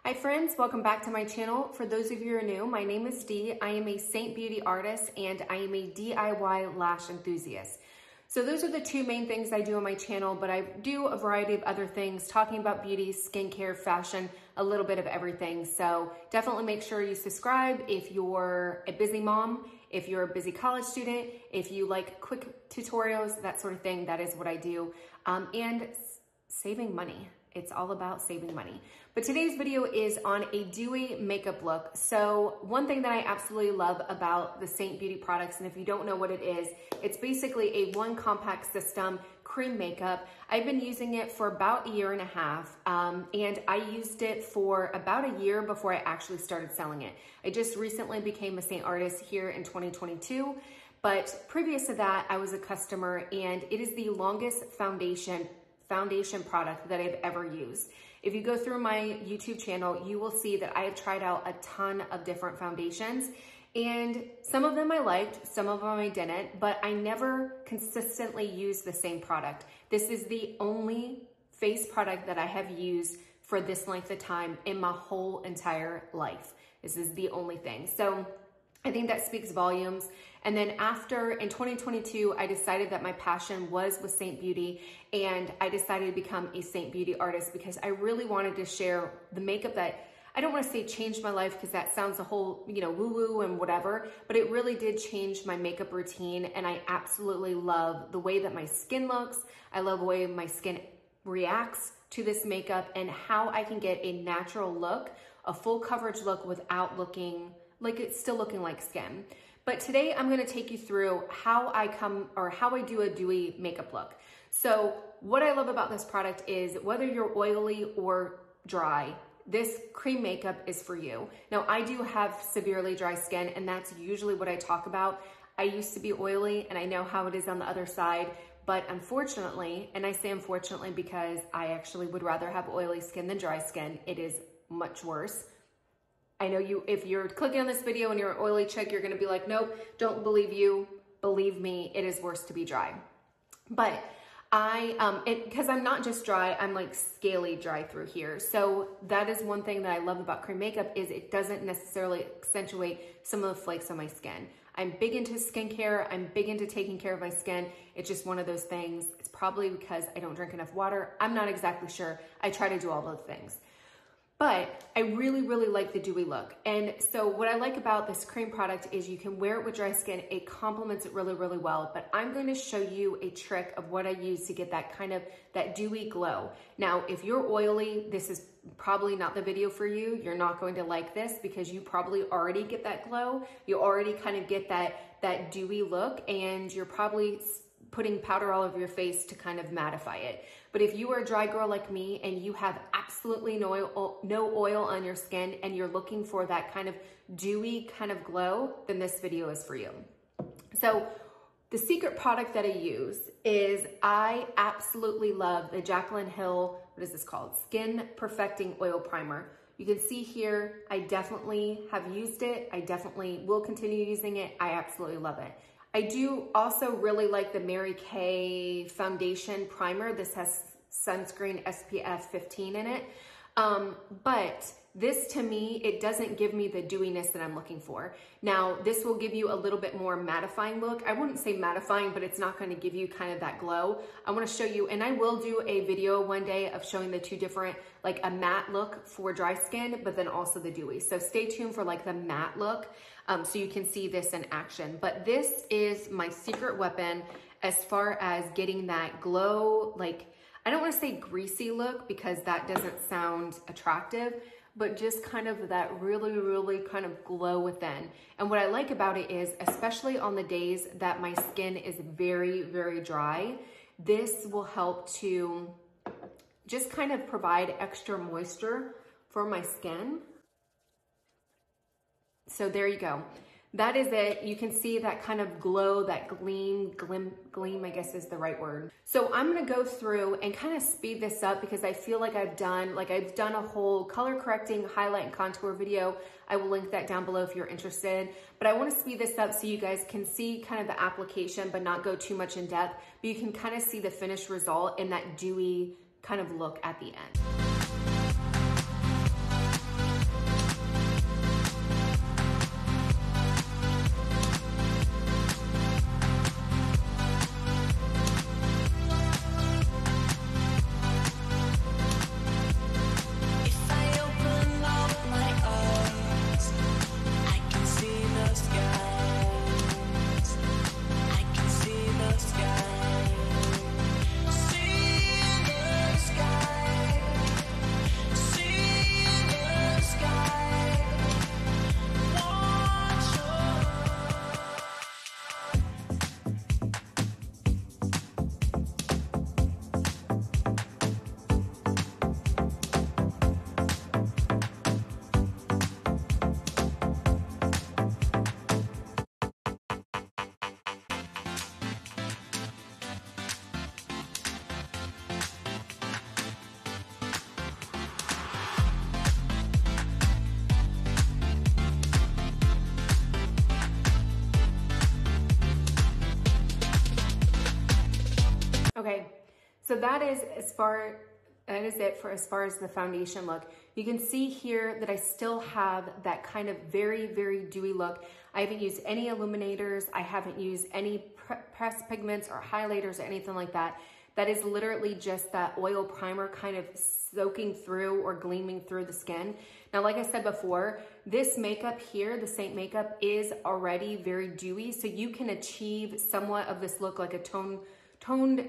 Hi friends, welcome back to my channel. For those of you who are new, my name is Dee. I am a Seint Beauty artist and I am a DIY lash enthusiast. So those are the two main things I do on my channel, but I do a variety of other things, talking about beauty, skincare, fashion, a little bit of everything. So definitely make sure you subscribe if you're a busy mom, if you're a busy college student, if you like quick tutorials, that sort of thing. That is what I do. And saving money. It's all about saving money. But today's video is on a dewy makeup look. So one thing that I absolutely love about the Seint Beauty products, and if you don't know what it is, it's basically a one compact system cream makeup. I've been using it for about a year and a half, and I used it for about a year before I actually started selling it. I just recently became a Seint artist here in 2022, but previous to that, I was a customer, and it is the longest foundation product that I've ever used. If you go through my YouTube channel, you will see that I have tried out a ton of different foundations, and some of them I liked, some of them I didn't, but I never consistently used the same product. This is the only face product that I have used for this length of time in my whole entire life. This is the only thing. So I think that speaks volumes. And then after, in 2022, I decided that my passion was with Seint Beauty, and I decided to become a Seint Beauty artist because I really wanted to share the makeup that, I don't want to say changed my life because that sounds a whole, woo-woo and whatever, but it really did change my makeup routine, and I absolutely love the way that my skin looks. I love the way my skin reacts to this makeup and how I can get a natural look, a full coverage look without looking like it's still looking like skin. But today I'm gonna take you through how I do a dewy makeup look. So what I love about this product is whether you're oily or dry, this cream makeup is for you. Now I do have severely dry skin, and that's usually what I talk about. I used to be oily and I know how it is on the other side, but unfortunately, and I say unfortunately because I actually would rather have oily skin than dry skin, it is much worse. I know if you're clicking on this video and you're an oily chick, you're gonna be like, nope, don't believe you. Believe me, it is worse to be dry. But because I'm not just dry, I'm like scaly dry through here. So that is one thing that I love about cream makeup is it doesn't necessarily accentuate some of the flakes on my skin. I'm big into skincare. I'm big into taking care of my skin. It's just one of those things. It's probably because I don't drink enough water. I'm not exactly sure. I try to do all those things. But I really, really like the dewy look. And so what I like about this cream product is you can wear it with dry skin. It complements it really, really well. But I'm going to show you a trick of what I use to get that dewy glow. Now, if you're oily, this is probably not the video for you. You're not going to like this because you probably already get that glow. You already kind of get that dewy look, and you're probably putting powder all over your face to kind of mattify it. But if you are a dry girl like me and you have absolutely no oil on your skin and you're looking for that kind of dewy kind of glow, then this video is for you. So the secret product that I use is I absolutely love the Jaclyn Hill, what is this called? Skin Perfecting Oil Primer. You can see here, I definitely have used it. I definitely will continue using it. I absolutely love it. I do also really like the Mary Kay Foundation Primer. This has sunscreen SPF 15 in it. But this, to me, it doesn't give me the dewiness that I'm looking for. Now, this will give you a little bit more mattifying look. I wouldn't say mattifying, but it's not going to give you kind of that glow. I want to show you, and I will do a video one day of showing the two different, like a matte look for dry skin, but then also the dewy. So stay tuned for like the matte look so you can see this in action. But this is my secret weapon as far as getting that glow, like, I don't want to say greasy look because that doesn't sound attractive, but just kind of that really, really kind of glow within. And what I like about it is, especially on the days that my skin is very, very dry, this will help to just kind of provide extra moisture for my skin. So there you go. That is it. You can see that kind of glow, that gleam, I guess is the right word. So I'm gonna go through and kind of speed this up because I feel like I've done a whole color correcting, highlight and contour video. I will link that down below if you're interested. But I wanna speed this up so you guys can see kind of the application but not go too much in depth. But you can kind of see the finished result in that dewy kind of look at the end. Okay, so that is it for as far as the foundation look. You can see here that I still have that kind of very, very dewy look. I haven't used any illuminators. I haven't used any pressed pigments or highlighters or anything like that. That is literally just that oil primer kind of soaking through or gleaming through the skin. Now, like I said before, this makeup here, the Seint makeup, is already very dewy, so you can achieve somewhat of this look, like a toned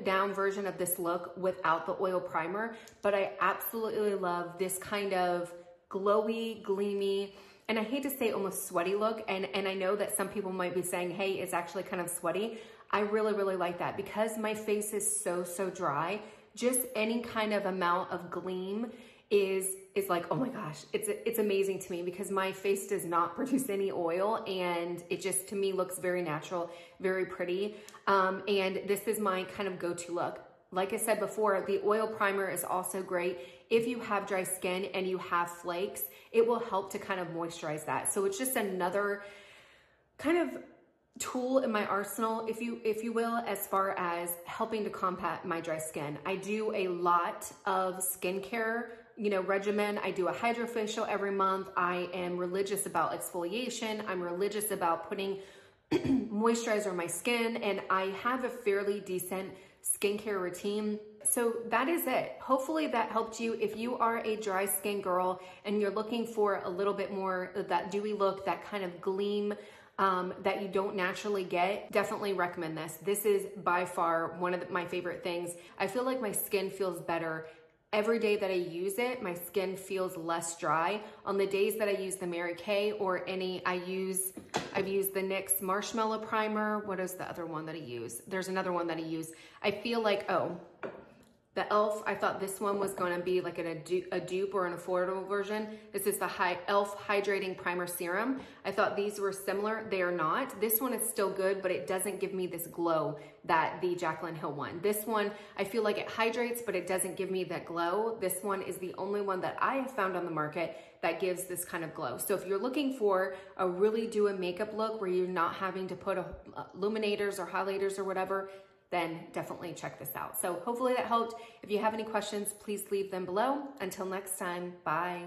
down version of this look without the oil primer. But I absolutely love this kind of glowy, gleamy, and I hate to say almost sweaty look. And I know that some people might be saying, hey, it's actually kind of sweaty. I really, really like that because my face is so dry. Just any kind of amount of gleam is like, oh my gosh, it's amazing to me because my face does not produce any oil, and it just, to me, looks very natural, very pretty. And this is my kind of go-to look. Like I said before, the oil primer is also great. If you have dry skin and you have flakes, it will help to kind of moisturize that. So it's just another kind of tool in my arsenal, if you will, as far as helping to combat my dry skin. I do a lot of skincare, regimen. I do a hydrofacial every month. I am religious about exfoliation. I'm religious about putting moisturizer on my skin, and I have a fairly decent skincare routine. So that is it. Hopefully that helped you. If you are a dry skin girl and you're looking for a little bit more of that dewy look, that kind of gleam that you don't naturally get, definitely recommend this. This is by far one of my favorite things. I feel like my skin feels better every day that I use it. My skin feels less dry. On the days that I use the Mary Kay or I've used the NYX Marshmallow Primer. What is the other one that I use? There's another one that I use. I feel like, the e.l.f., I thought this one was going to be like a dupe or an affordable version. This is the e.l.f. Hydrating Primer Serum. I thought these were similar. They are not. This one is still good, but it doesn't give me this glow that the Jaclyn Hill one. This one, I feel like it hydrates, but it doesn't give me that glow. This one is the only one that I have found on the market that gives this kind of glow. So if you're looking for a really dewy makeup look where you're not having to put illuminators or highlighters or whatever, then definitely check this out. So hopefully that helped. If you have any questions, please leave them below. Until next time, bye.